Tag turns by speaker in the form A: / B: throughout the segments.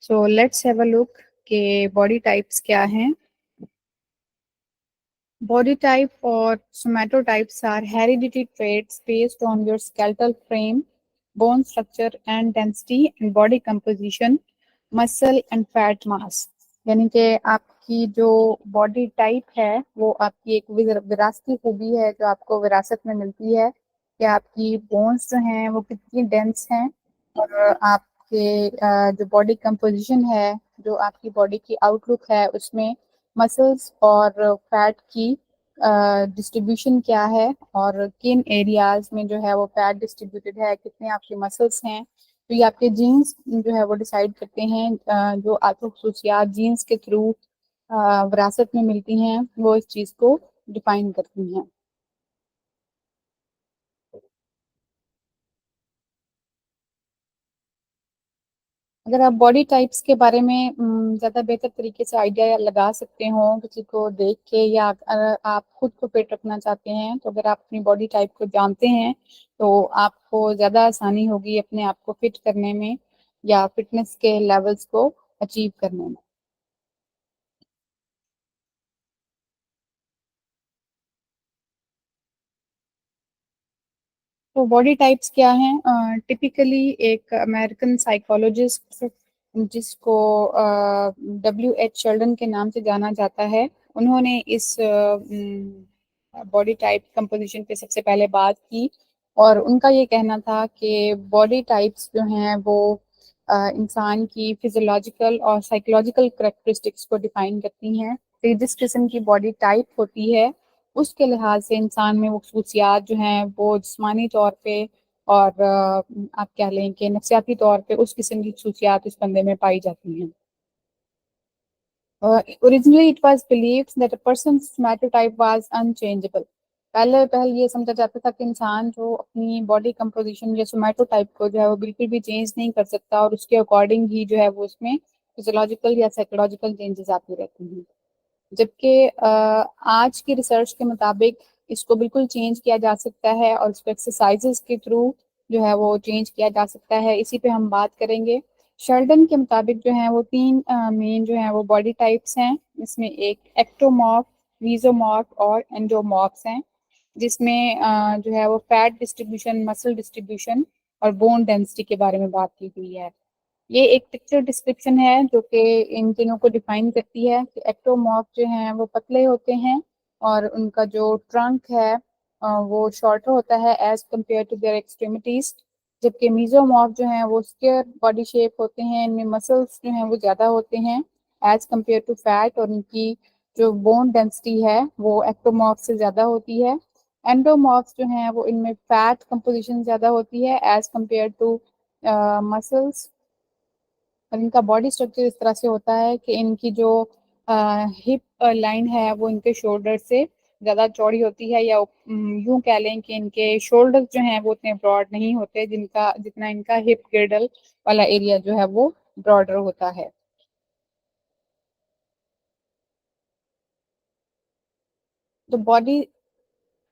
A: So let's have a look कि body types क्या हैं. Body type or somatotypes are hereditary traits based on your skeletal frame, bone structure and density and body composition, muscle and fat mass. यानी कि आपकी जो body type है वो आपकी एक विरासती खूबी है जो आपको विरासत में मिलती है कि आपकी बोन्स जो हैं वो कितनी डेंस हैं और आपके जो बॉडी कंपोजिशन है, जो आपकी बॉडी की आउटलुक है उसमें मसल्स और फैट की डिस्ट्रीब्यूशन क्या है और किन एरियाज में जो है वो फैट डिस्ट्रीब्यूटेड है, कितने आपके मसल्स हैं. तो ये आपके जीन्स जो है वो डिसाइड करते हैं. जो आपको खसूसियात जीन्स के थ्रू विरासत में मिलती हैं वो इस चीज़ को डिफाइन करती हैं. अगर आप बॉडी टाइप्स के बारे में ज़्यादा बेहतर तरीके से आइडिया लगा सकते हो किसी को देख के, या अगर आप खुद को फिट रखना चाहते हैं तो अगर आप अपनी बॉडी टाइप को जानते हैं तो आपको ज़्यादा आसानी होगी अपने आप को फिट करने में या फिटनेस के लेवल्स को अचीव करने में. तो बॉडी टाइप्स क्या हैं? टिपिकली एक अमेरिकन साइकोलॉजिस्ट जिसको W.H. शेल्डन के नाम से जाना जाता है, उन्होंने इस बॉडी टाइप कंपोजिशन पे सबसे पहले बात की और उनका ये कहना था कि बॉडी टाइप्स जो हैं वो इंसान की फिजियोलॉजिकल और साइकोलॉजिकल करेक्टरिस्टिक्स को डिफाइन करती हैं. तो जिस किस्म की बॉडी टाइप होती है उसके लिहाज से इंसान में वो खसूसियात जो हैं वो जिस्मानी तौर पे और आप कह लें कि नफसियाती तौर पे उस किस्म की खसूसियात उस बंदे में पाई जाती हैं. Originally it was believed that a person's somatotype was unchangeable. पहले पहल ये समझा जाता था कि इंसान जो अपनी बॉडी कंपोजिशन या सोमैटोटाइप को जो है वो बिल्कुल भी चेंज नहीं कर सकता और उसके अकॉर्डिंग ही जो है वो उसमें फिजियोलॉजिकल या साइकोलॉजिकल चेंजेस आती रहती हैं. जबकि आज की रिसर्च के मुताबिक इसको बिल्कुल चेंज किया जा सकता है और इसको एक्सरसाइजेस के थ्रू जो है वो चेंज किया जा सकता है. इसी पे हम बात करेंगे. शर्डन के मुताबिक जो है वो तीन मेन जो है वो बॉडी टाइप्स हैं. इसमें एक एक्टोमॉर्फ, मीजोमॉर्फ और एंडोमॉर्फ्स हैं, जिसमें जो है वो फैट डिस्ट्रीब्यूशन, मसल डिस्ट्रीब्यूशन और बोन डेंसिटी के बारे में बात की गई है. ये एक पिक्चर डिस्क्रिप्शन है जो कि इन तीनों को डिफाइन करती है कि एक्टोमॉर्फ जो हैं वो पतले होते हैं और उनका जो ट्रंक है वो शॉर्टर होता है as compared to their extremities. जबकि मीजोमॉर्फ जो हैं वो स्क्वायर बॉडी शेप होते हैं, इनमें मसल्स जो हैं वो ज़्यादा होते हैं एज कम्पेयर टू फैट, और इनकी जो बोन डेंसिटी है वो एक्टोमॉर्फ से ज़्यादा होती है. एंडोमॉर्फ जो हैं वो इनमें फैट कंपोजिशन ज़्यादा होती है एज कम्पेयर टू मसल्स, और इनका बॉडी स्ट्रक्चर इस तरह से होता है कि इनकी जो हिप लाइन है वो इनके शोल्डर से ज़्यादा चौड़ी होती है, या यूं कह लें कि इनके शोल्डर जो हैं वो उतने ब्रॉड नहीं होते जिनका जितना इनका हिप गिrdle वाला एरिया जो है वो ब्रॉडर होता है. तो बॉडी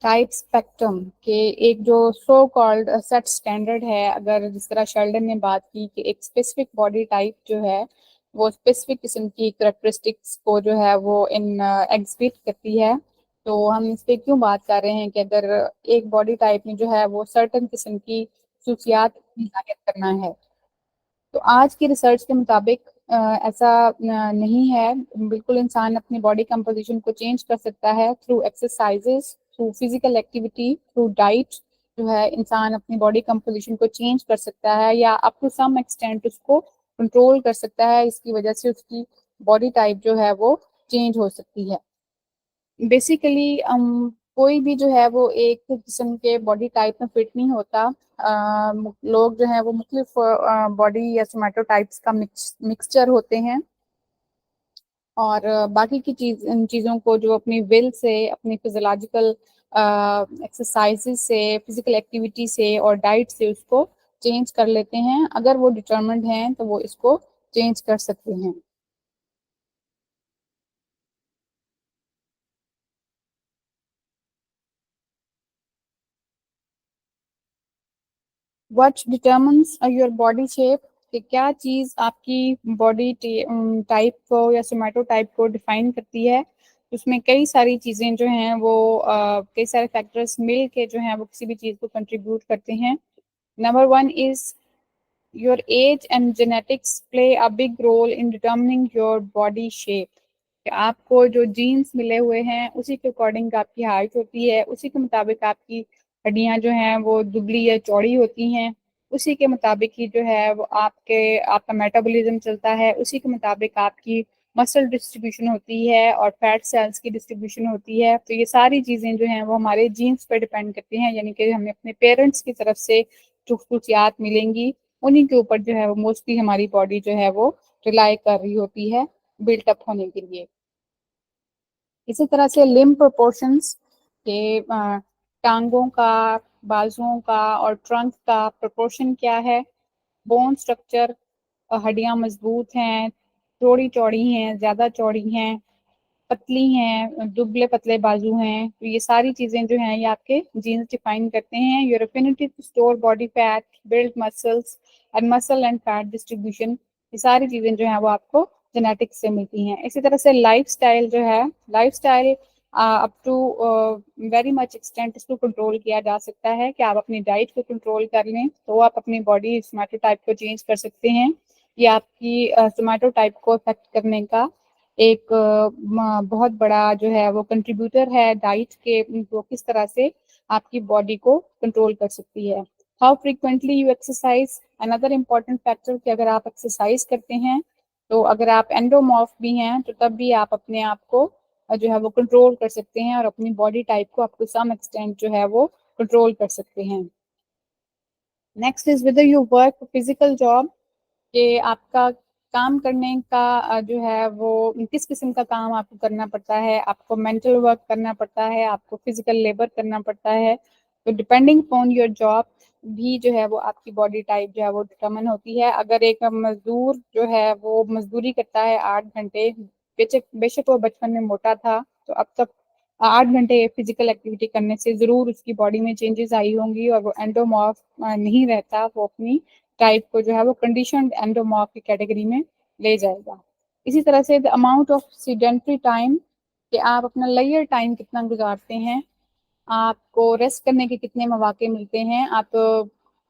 A: टाइप स्पेक्ट्रम के एक जो सो कॉल्ड सेट स्टैंडर्ड है, अगर जिस तरह शेल्डन ने बात की कि एक स्पेसिफिक बॉडी टाइप जो है वो स्पेसिफिक किस्म की करेक्टरिस्टिक्स को जो है वो इन एग्जिबिट करती है, तो हम इस पे क्यों बात कर रहे हैं कि अगर एक बॉडी टाइप में जो है वो सर्टन किस्म की खसूसियात जाहिर करना है. तो आज की रिसर्च के मुताबिक ऐसा नहीं है. बिल्कुल इंसान अपनी बॉडी कंपोजिशन को चेंज कर सकता है through exercises, through physical activity, through diet. जो है इंसान अपनी बॉडी कंपोजिशन को चेंज कर सकता है या अप टू सम एक्सटेंट उसको कंट्रोल कर सकता है. इसकी वजह से उसकी बॉडी टाइप जो है वो चेंज हो सकती है. बेसिकली कोई भी जो है वो एक किस्म के बॉडी टाइप में फिट नहीं होता. लोग जो है वो मुख्तलिफ बॉडी या सोमैटोटाइप्स का मिक्सचर होते हैं और बाकी की इन चीज़ों को जो अपनी विल से, अपनी फिजियोलॉजिकल एक्सरसाइजेज से, फिजिकल एक्टिविटी से और डाइट से उसको चेंज कर लेते हैं. अगर वो डिटर्मिन्ड हैं तो वो इसको चेंज कर सकते हैं. What determines your body shape? कि क्या चीज़ आपकी बॉडी टाइप को या सोमैटोटाइप को डिफाइन करती है। उसमें कई सारी चीज़ें जो हैं वो कई सारे फैक्टर्स मिल के जो हैं वो किसी भी चीज़ को कंट्रीब्यूट करते हैं। Number 1 is your age and genetics play a big role in determining your body shape। आपको जो जीन्स मिले हुए हैं उसी के अकॉर्डिंग आपकी हाइट होती है, उसी के मुताबिक आपकी हड्डियां जो हैं वो दुबली या चौड़ी होती हैं, उसी के मुताबिक ही जो है वो आपका मेटाबॉलिज्म चलता है, उसी के मुताबिक आपकी मसल डिस्ट्रीब्यूशन होती है और फैट सेल्स की डिस्ट्रीब्यूशन होती है। तो ये सारी चीज़ें जो हैं वो हमारे जीन्स पर डिपेंड करती हैं, यानी कि हमें अपने पेरेंट्स की तरफ से जो खसूसियात मिलेंगी उन्हीं के ऊपर जो है वो मोस्टली हमारी बॉडी जो है वो रिलाई कर रही होती है बिल्ट अप होने के लिए। इसी तरह से लिम्ब प्रोपोर्शंस के टांगों का, बाजुओं का और ट्रंक का प्रोपोर्शन क्या है, बोन स्ट्रक्चर, हड्डियां मजबूत हैं, थोड़ी चौड़ी हैं, ज़्यादा चौड़ी हैं, पतली हैं, दुबले पतले बाजू हैं। तो ये सारी चीज़ें जो हैं ये आपके जीन्स डिफाइन करते हैं। Your affinity to store body fat, build muscles and muscle and fat distribution, ये सारी चीज़ें जो हैं वो आपको जेनेटिक्स से मिलती हैं। इसी तरह से लाइफस्टाइल जो है, lifestyle up to very much extent इसको कंट्रोल किया जा सकता है कि आप अपनी डाइट को कंट्रोल कर लें तो आप अपनी बॉडी सोमैटोटाइप को चेंज कर सकते हैं। ये आपकी सोमैटोटाइप को अफेक्ट करने का एक बहुत बड़ा जो है वो कंट्रीब्यूटर है डाइट के, वो किस तरह से आपकी बॉडी को कंट्रोल कर सकती है। How frequently you exercise, another important factor कि अगर आप एक्सरसाइज करते हैं तो अगर आप एंडोमॉर्फ भी हैं तो तब भी आप अपने आप को जो है वो कंट्रोल कर सकते हैं और अपनी बॉडी टाइप को आप टू सम एक्सटेंट जो है वो कंट्रोल कर सकते हैं। Next is whether you work physical job, कि आपका काम करने का जो है वो किस किस्म का काम आपको करना पड़ता है, आपको मेंटल वर्क करना पड़ता है, आपको फिजिकल लेबर करना पड़ता है। तो डिपेंडिंग ऑन योर जॉब भी जो है वो आपकी बॉडी टाइप जो है वो डिटर्मिन होती है। अगर एक मजदूर जो है वो मजदूरी करता है 8 घंटे, बेशक बेशक वो बचपन में मोटा था तो अब तक 8 घंटे फिजिकल एक्टिविटी करने से ज़रूर उसकी बॉडी में चेंजेस आई होंगी और वो एंडोमॉर्फ नहीं रहता, वो अपनी टाइप को जो है वो कंडीशनड एंडोमॉर्फ की कैटेगरी में ले जाएगा। इसी तरह से the amount of sedentary time, कि आप अपना लेजर टाइम कितना गुजारते हैं, आपको रेस्ट करने के कितने मौके मिलते हैं, आप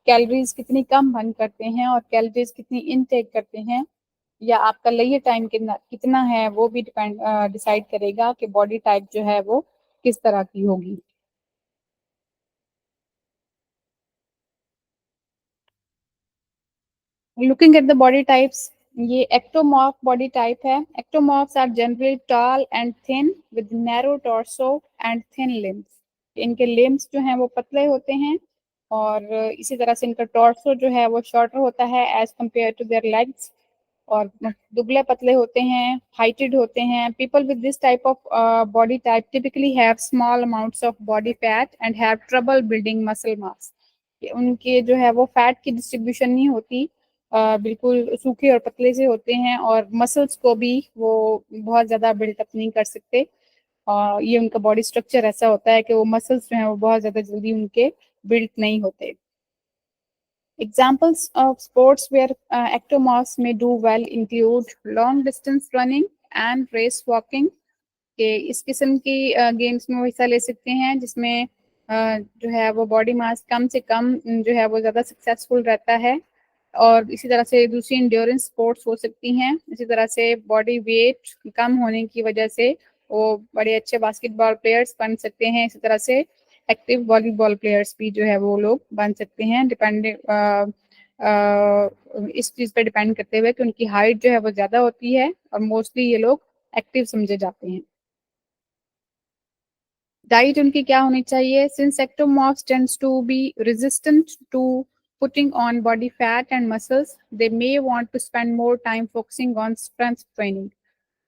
A: कैलोरीज कितनी कम बर्न करते हैं और कैलोरीज कितनी इनटेक करते हैं, या आपका लेजर टाइम कितना कितना है, वो भी डिसाइड करेगा कि बॉडी टाइप जो है वो किस तरह की होगी। Looking at the body types, ये एक्टोमॉर्फ बॉडी टाइप है। Ectomorphs are generally tall and thin with narrow torso and thin limbs. इनके लिम्स जो हैं वो पतले होते हैं और इसी तरह से इनका टॉर्सो जो है वो शॉर्टर होता है as compared to their legs, और दुबले पतले होते हैं, हाइटेड होते हैं। People with this type of body type typically have small amounts of body fat and have trouble building muscle mass. उनके जो है वो फैट की डिस्ट्रीब्यूशन नहीं होती, बिल्कुल सूखे और पतले से होते हैं और मसल्स को भी वो बहुत ज़्यादा बिल्टअप नहीं कर सकते। और ये उनका बॉडी स्ट्रक्चर ऐसा होता है कि वो मसल्स जो हैं वो बहुत ज़्यादा जल्दी उनके बिल्ट नहीं होते। Examples of sports where ectomorphs may do well include long distance running and race walking, के इस किस्म की गेम्स में वो हिस्सा ले सकते हैं जिसमें जो है वो बॉडी मास कम से कम जो है वो ज़्यादा सक्सेसफुल रहता है। और इसी तरह से दूसरी इंड्योरेंस स्पोर्ट्स हो सकती हैं। इसी तरह से बॉडी वेट कम होने की वजह से वो बड़े अच्छे बास्केटबॉल प्लेयर्स बन सकते हैं। इसी तरह से एक्टिव वॉलीबॉल प्लेयर्स भी जो है वो लोग बन सकते हैं, डिपेंडिंग इस चीज़ पे डिपेंड करते हुए कि उनकी हाइट जो है वो ज़्यादा होती है और मोस्टली ये लोग एक्टिव समझे जाते हैं। डाइट उनकी क्या होनी चाहिए, since ectomorphs tends to be resistant to putting on body fat and muscles, they may want to spend more time focusing on strength training।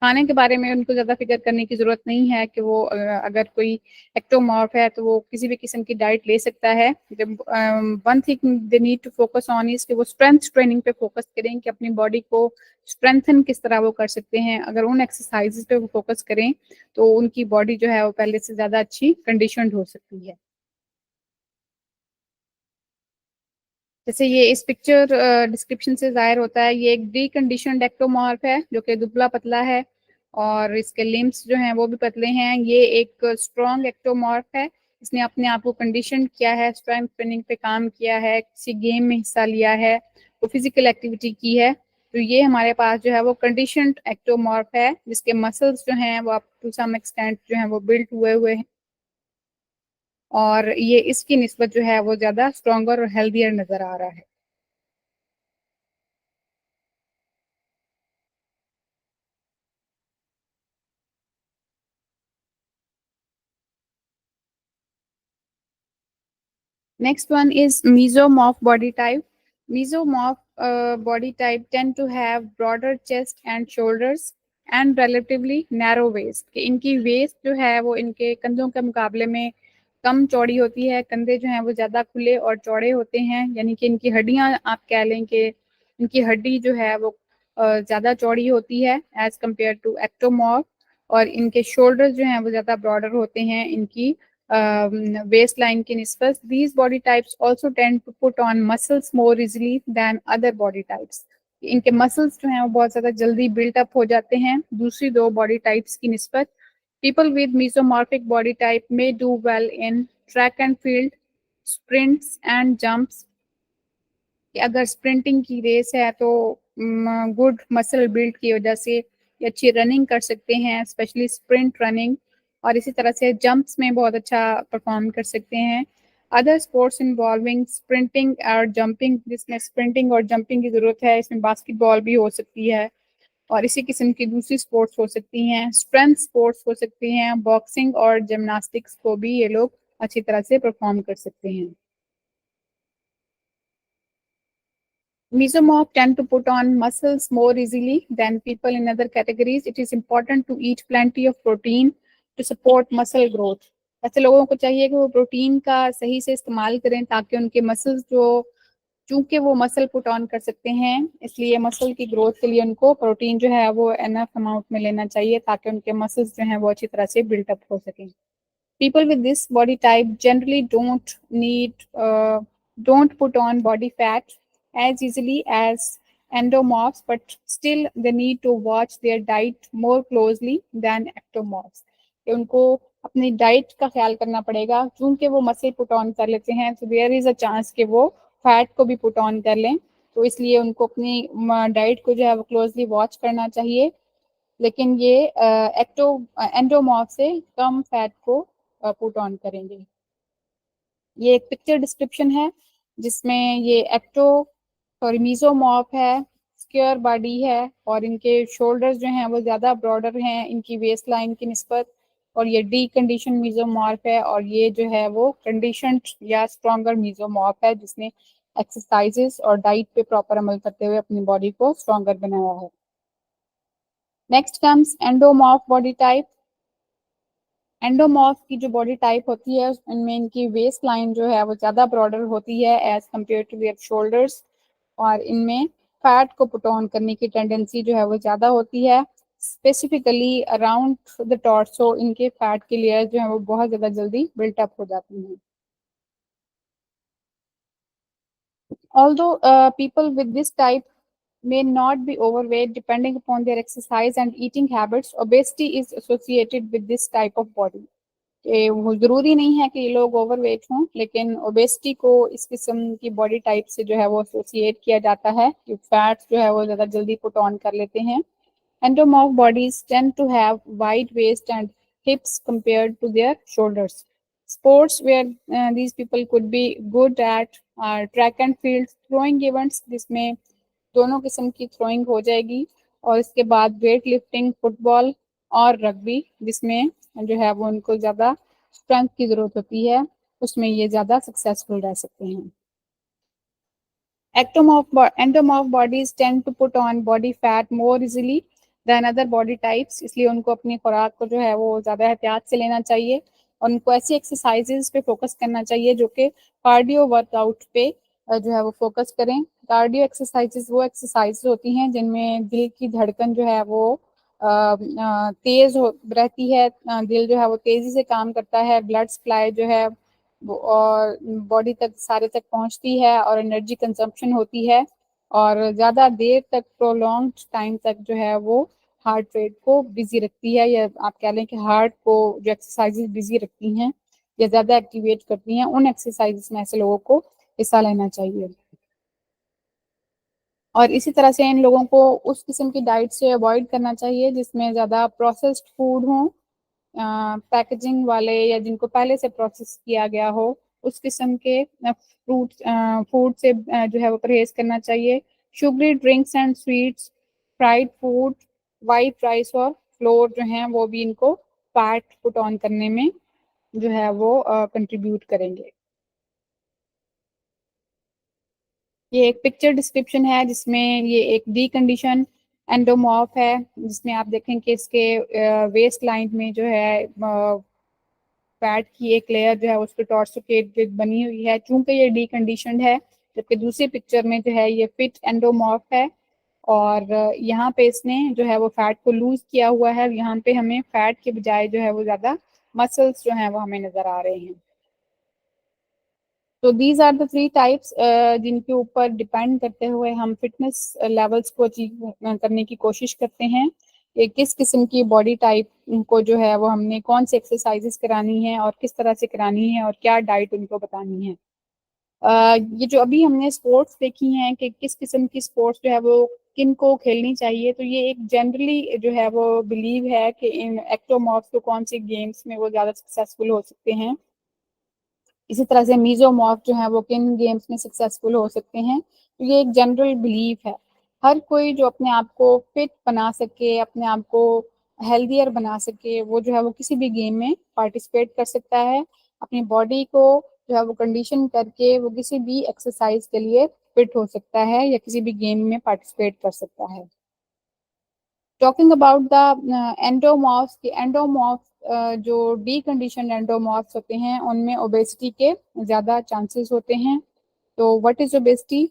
A: खाने के बारे में उनको ज़्यादा फिक्र करने की ज़रूरत नहीं है कि वो अगर कोई एक्टोमॉर्फ है तो वो किसी भी किस्म की डाइट ले सकता है। जब one thing they need to focus on is कि वो स्ट्रेंथ ट्रेनिंग पे फोकस करें कि अपनी बॉडी को स्ट्रेंथन किस तरह वो कर सकते हैं। अगर उन एक्सरसाइजेज पे वो फोकस करें तो उनकी बॉडी जो है वो पहले से ज़्यादा अच्छी कंडीशनड हो सकती है। जैसे ये इस पिक्चर डिस्क्रिप्शन से जाहिर होता है, ये एक डीकंडीशनड एक्टोमॉर्फ है जो कि दुबला पतला है और इसके लिम्स जो हैं वो भी पतले हैं। ये एक स्ट्रॉन्ग एक्टोमॉर्फ है, इसने अपने आप को कंडीशन किया है, स्ट्रेंथ ट्रेनिंग पे काम किया है, किसी गेम में हिस्सा लिया है, तो फिजिकल एक्टिविटी की है। तो ये हमारे पास जो है वो कंडीशनड एक्टोमॉर्फ है जिसके मसल्स जो हैं वो अप टू सम एक्सटेंट जो हैं वो बिल्ट हुए हुए हैं और ये इसकी निस्बत जो है वो ज्यादा स्ट्रॉन्गर और हेल्दियर नजर आ रहा है। Next one is mesomorph body type. Mesomorph body type tend to have broader chest and shoulders and relatively narrow waist. कि इनकी waist जो है वो इनके कंधों के मुकाबले में कम चौड़ी होती है, कंधे जो हैं वो ज़्यादा खुले और चौड़े होते हैं, यानी कि इनकी हड्डियां आप कह लें कि इनकी हड्डी जो है वो ज़्यादा चौड़ी होती है एज कम्पेयर टू एक्टोमॉर्फ। और इनके शोल्डर्स जो हैं वो ज़्यादा ब्रॉडर होते हैं इनकी वेस्ट लाइन की निस्बत। These body types also tend to put on muscles more easily than other body types. इनके मसल्स जो हैं वो बहुत ज़्यादा जल्दी बिल्टअप हो जाते हैं दूसरी दो बॉडी टाइप्स की निस्बत। People with mesomorphic body type may do well in track and field, sprints and jumps। कि अगर स्प्रिंटिंग की रेस है तो गुड मसल बिल्ड की वजह से ये अच्छी रनिंग कर सकते हैं, स्पेशली स्प्रिंट रनिंग। और इसी तरह से जंप्स में बहुत अच्छा परफॉर्म कर सकते हैं। अदर स्पोर्ट्स इन्वॉल्विंग स्प्रिंटिंग और जंपिंग, जिसमें स्प्रिंटिंग और जंपिंग की जरूरत है, इसमें बास्केटबॉल भी हो सकती है और इसी किस्म की दूसरी स्पोर्ट्स हो सकती हैं, स्ट्रेंथ स्पोर्ट्स हो सकती हैं, बॉक्सिंग और जिमनास्टिक्स को भी ये लोग अच्छी तरह से परफॉर्म कर सकते हैं। Mesomorph tend to put on muscles more easily than people in other categories. It is important to eat plenty of protein to support muscle growth। ऐसे लोगों को चाहिए कि वो प्रोटीन का सही से इस्तेमाल करें ताकि उनके मसल्स जो, चूंकि वो मसल पुट ऑन कर सकते हैं, इसलिए मसल की ग्रोथ के लिए उनको प्रोटीन जो है वो एनफ अमाउंट में लेना चाहिए ताकि उनके मसल्स जो हैं वो अच्छी तरह से बिल्टअप हो सकें। People with this body type generally don't put on body fat as easily as endomorphs, but still they need to watch their diet more closely than ectomorphs। कि उनको अपनी डाइट का ख्याल करना पड़ेगा, क्योंकि वो मसल पुट ऑन कर लेते हैं तो देयर इज अ चांस कि वो फैट को भी पुट ऑन कर लें, तो इसलिए उनको अपनी डाइट को जो है वो क्लोजली वॉच करना चाहिए। लेकिन ये एक्टो एंडोमॉर्फ से कम फैट को पुट ऑन करेंगे। ये एक पिक्चर डिस्क्रिप्शन है जिसमें ये एक्टो सॉरी मीजोमॉर्फ है, स्क्वायर बॉडी है और इनके शोल्डर्स जो हैं वो ज़्यादा ब्रॉडर हैं इनकी वेस्ट लाइन की निस्बत। और ये डी कंडीशन मीजोमॉर्फ है और ये जो है वो कंडीशन या स्ट्रॉन्गर मीजोमॉर्फ है जिसने एक्सरसाइजेस और डाइट पे प्रॉपर अमल करते हुए अपनी बॉडी को स्ट्रॉन्गर बनाया है। Next comes endomorph body type. Endomorph की जो बॉडी टाइप होती है उनमें इनकी वेस्ट लाइन जो है वो ज़्यादा ब्रॉडर होती है as compared to their shoulders और इनमें फैट को पुट ऑन करने की टेंडेंसी जो है वो ज़्यादा होती है। स्पेसिफिकली अराउंड द टॉर्सो इनके फैट की लेयर जो है वो बहुत ज़्यादा जल्दी बिल्टअप हो जाती हैं। Although people with this type may not be overweight depending upon their exercise and eating habits, obesity is associated with this type of body। कि वो ज़रूरी नहीं है कि ये लोग ओवरवेट हों, लेकिन ओबेसिटी को इस किस्म की बॉडी टाइप से जो है वो एसोसिएट किया जाता है कि फैट्स जो है वो ज़्यादा जल्दी पुट ऑन कर लेते हैं। Endomorph bodies tend to have wide waist and hips compared to their shoulders. Sports where these people could be good at are track and field, throwing events जिसमें दोनों किस्म की थ्रोइंग हो जाएगी और इसके बाद वेट लिफ्टिंग, फुटबॉल और रग्बी जिसमें जो है वो उनको ज़्यादा स्ट्रेंथ की ज़रूरत होती है, उसमें ये ज़्यादा सक्सेसफुल रह सकते हैं। Endomorph bodies tend to put on body fat more easily than other body types, इसलिए उनको अपनी खुराक को जो है वो ज़्यादा एहतियात से लेना चाहिए और उनको ऐसी एक्सरसाइजेज पे फोकस करना चाहिए जो कि कार्डियो वर्कआउट पे जो है वो फोकस करें। कार्डियो एक्सरसाइजेज वो एक्सरसाइज होती हैं जिनमें दिल की धड़कन जो है वो तेज रहती है, दिल जो है वो तेजी से काम करता है, ब्लड सप्लाई जो है और बॉडी तक सारे तक पहुंचती है और एनर्जी कंजम्पशन होती है और ज़्यादा देर तक प्रोलॉन्ग टाइम तक जो है वो हार्ट रेट को बिजी रखती है, या आप कह लें कि हार्ट को जो एक्सरसाइजेज बिजी रखती हैं या ज़्यादा एक्टिवेट करती हैं, उन एक्सरसाइजेज में ऐसे लोगों को हिस्सा लेना चाहिए। और इसी तरह से इन लोगों को उस किस्म की डाइट से अवॉइड करना चाहिए जिसमें ज़्यादा प्रोसेस्ड फूड हों, पैकेजिंग वाले या जिनको पहले से प्रोसेस किया गया हो, उस किस्म के फ्रूट फूड से जो है वो परहेज करना चाहिए। Sugary drinks and sweets, fried food, white rice और फ्लोर जो हैं वो भी इनको फैट पुट ऑन करने में जो है वो कंट्रीब्यूट करेंगे। ये एक पिक्चर डिस्क्रिप्शन है जिसमें ये एक डी कंडीशन एंडोमॉर्फ है, जिसमें आप देखें कि इसके वेस्ट लाइन में जो है फैट की एक लेयर जो है उस पर टॉर्सोकेट बनी हुई है, चूंकि ये डी कंडीशनड है। जबकि दूसरी पिक्चर में जो है ये फिट एंडोमॉर्फ है और यहाँ पे इसने जो है वो फैट को लूज किया हुआ है, यहाँ पे हमें फैट के बजाय जो है वो ज्यादा मसल्स जो हैं वो हमें नजर आ रहे हैं। तो these are the three types जिनके ऊपर डिपेंड करते हुए हम फिटनेस लेवल्स को अचीव करने की कोशिश करते हैं कि किस किस्म की बॉडी टाइप को जो है वो हमने कौन से एक्सरसाइजेस करानी है और किस तरह से करानी है और क्या डाइट उनको बतानी है। ये जो अभी हमने स्पोर्ट्स देखी हैं कि किस किस्म की स्पोर्ट्स जो है वो किन को खेलनी चाहिए, तो ये एक जनरली जो है वो बिलीव है कि इन एक्टोमॉर्फ्स को कौन सी गेम्स में वो ज़्यादा सक्सेसफुल हो सकते हैं। इसी तरह से मीजोमॉर्फ जो है वो किन गेम्स में सक्सेसफुल हो सकते हैं, तो ये एक जनरल बिलीफ है। हर कोई जो अपने आप को फिट बना सके, अपने आप को हेल्दियर बना सके, वो जो है वो किसी भी गेम में पार्टिसिपेट कर सकता है। अपनी बॉडी को जो है वो कंडीशन करके वो किसी भी एक्सरसाइज के लिए फिट हो सकता है या किसी भी गेम में पार्टिसिपेट कर सकता है। टॉकिंग अबाउट द एंडोमॉर्फ्स, की एंडोमॉर्फ जो डी कंडीशन एंडोमॉर्फ्स होते हैं उनमें ओबेसिटी के ज़्यादा चांसेस होते हैं। तो व्हाट इज ओबेसिटी?